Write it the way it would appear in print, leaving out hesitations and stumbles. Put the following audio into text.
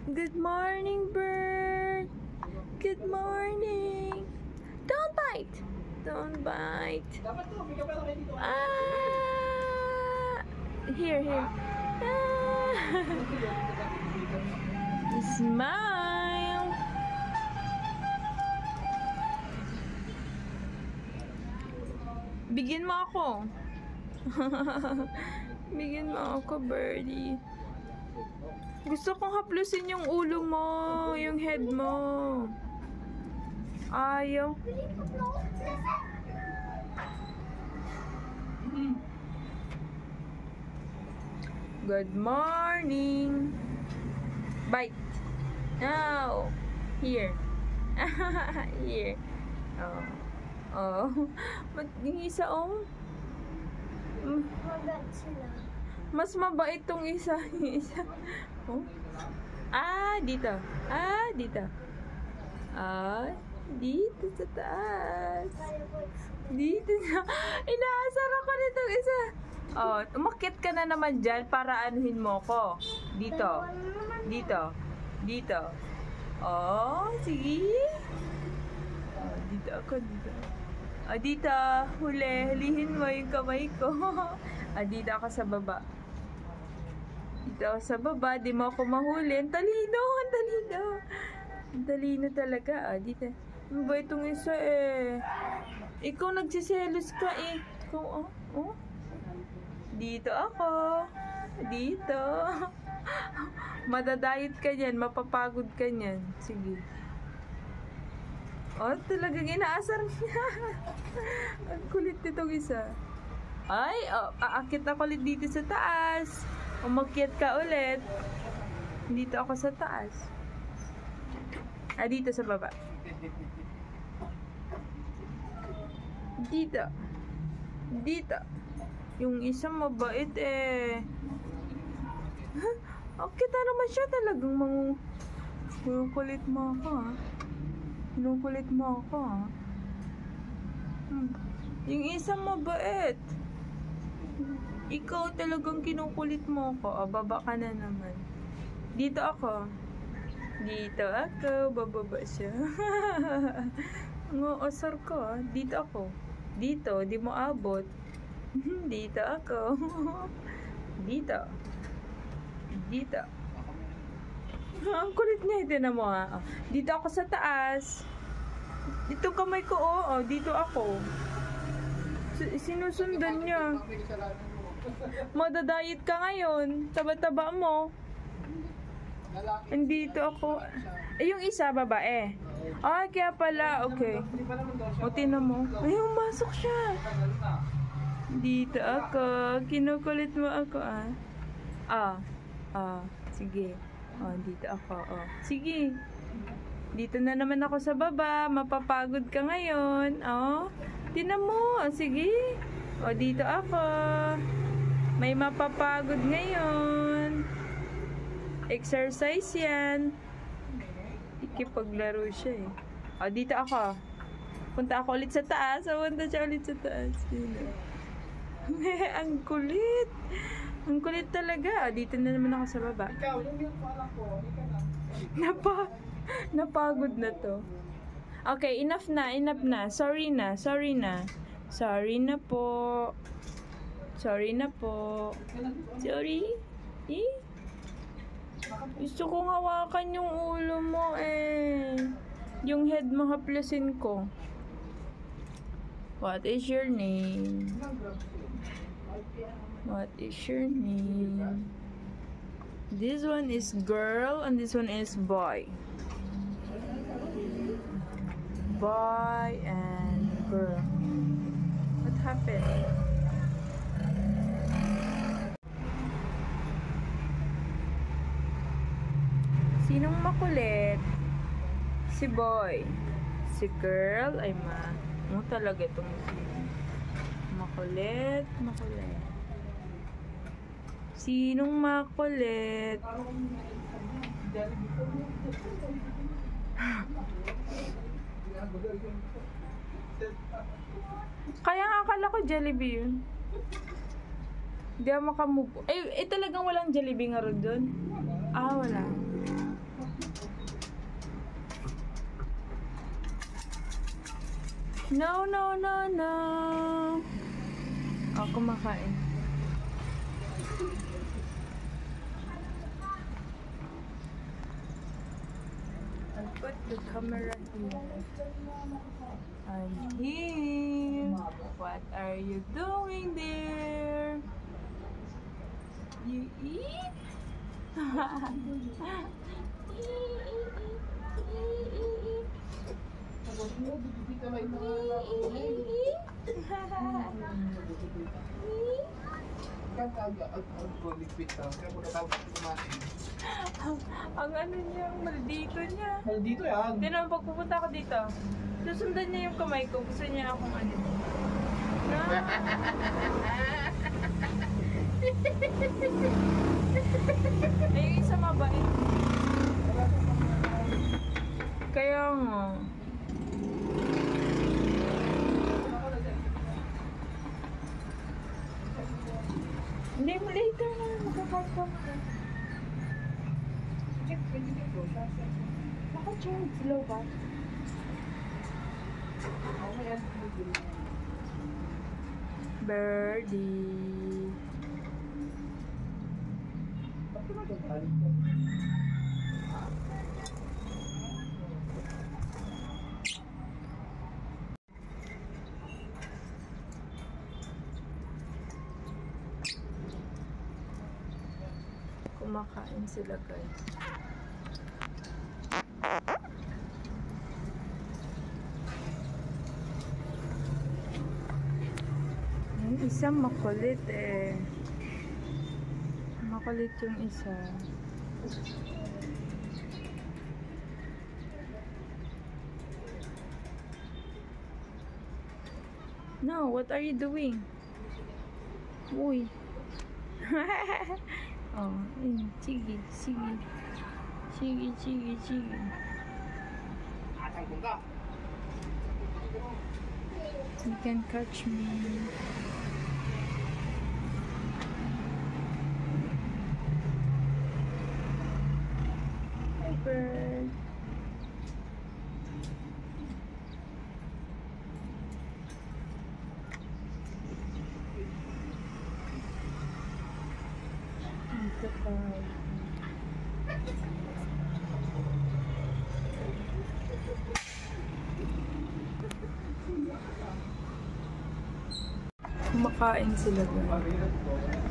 Good morning, bird. Good morning. Don't bite. Don't bite. Ah! Here. Ah! Smile. Bigyan mo ako. Bigyan mo ako, birdie. Gusto kong haplusin yung ulo mo, yung head mo. Ayaw. Good morning. Bite. Now. Here. Here. Oh. Ba't yung isa, oh? Magat sila. Mas mabait tong isa. Yung isa. Oh. Dito. Dito. Dito sa taas. Dito sa... Inaasar ako nitong isa. Oh, umakyat ka na naman dyan para anuhin mo ko. Dito. Dito. Oh, sige. Oh, dito ako, dito. Oh, dito. Hulihin mo yung kamay ko. Dito ako sa baba. Dito ako sa baba. Di mo ako mahuli. Ang talino. Ang talino talaga. Dito. Ano ba itong isa eh? Ikaw nagsiselos ka eh. Ikaw, oh. Dito ako. Dito. Madadayot ka niyan. Mapapagod ka niyan. Sige. Oh, talagang inaasar niya. Ang kulit nitong isa. Aakit ako ulit dito sa taas. Umakyat ka ulit. Dito ako sa taas. Dito sa baba. Dito. Yung isa mabait eh. Okay, naman siya talagang kulit mo ako, ha? Kinukulit mo ako, ha? Yung isa mabait. Ikaw talagang kinukulit mo ako. Baba ka na naman. Dito ako. Bababa siya. Asar ko. Dito ako. Dito. Di mo abot. Dito ako. Dito. Ang kulit niya. Ito na mo, ha. Dito ako sa taas. Dito kamay ko, oh. Dito ako. Sinusundan niya. Madadayit ka ngayon. Taba-taba mo. Andito ako. Yung isa, babae. Kaya pala. Okay. Tingnan mo. Ayun, masok siya. Dito ako. Kinukulit mo ako, Sige. Dito ako. Sige. Dito na naman ako sa baba. Mapapagod ka ngayon. Tingnan mo. Sige. Dito ako. May mapapagod ngayon. Exercise yan. Ikipaglaro siya eh. Dito ako. Punta ako ulit sa taas. Punta siya ulit sa taas. Ang kulit. Ang kulit talaga. Dito na naman ako sa baba. Ikaw, yung parang ko. Napagod na to. Okay, enough na. Sorry na po. Sorry. Gusto kong hawakan yung ulo mo eh. Yung head mo haplusin ko. What is your name? This one is girl and this one is boy. Boy and girl. What happened? Sinong makulit? Si boy. Si girl ay talaga itong makulit. Sinong makulit? Kaya nga akala ko Jollibee yun. Hindi ako makamove. Talagang walang Jollibee nga rin doon. Wala. No, no, no, no. Oh, kumakain. I'll put the camera here. I'm here. What are you doing there? You eat? Ang ano niya, ang maldito niya. Maldito yan. Hindi naman pag pupunta ako dito, susundan niya yung kamay ko. Gusto niya akong ano. Ay, yung isa mabait. Kaya nga. Hindi mo later na. Magkakain ka mo. Naka-charge. Low ba? Birdie. Kumakain sila, guys. Yung isa makulit eh. Makulit yung isa. No, what are you doing? Uy. Oh, sige, sige. Sige, sige, sige. You can catch me. Hi, bird. Ito pa. Kumakain sila, guys.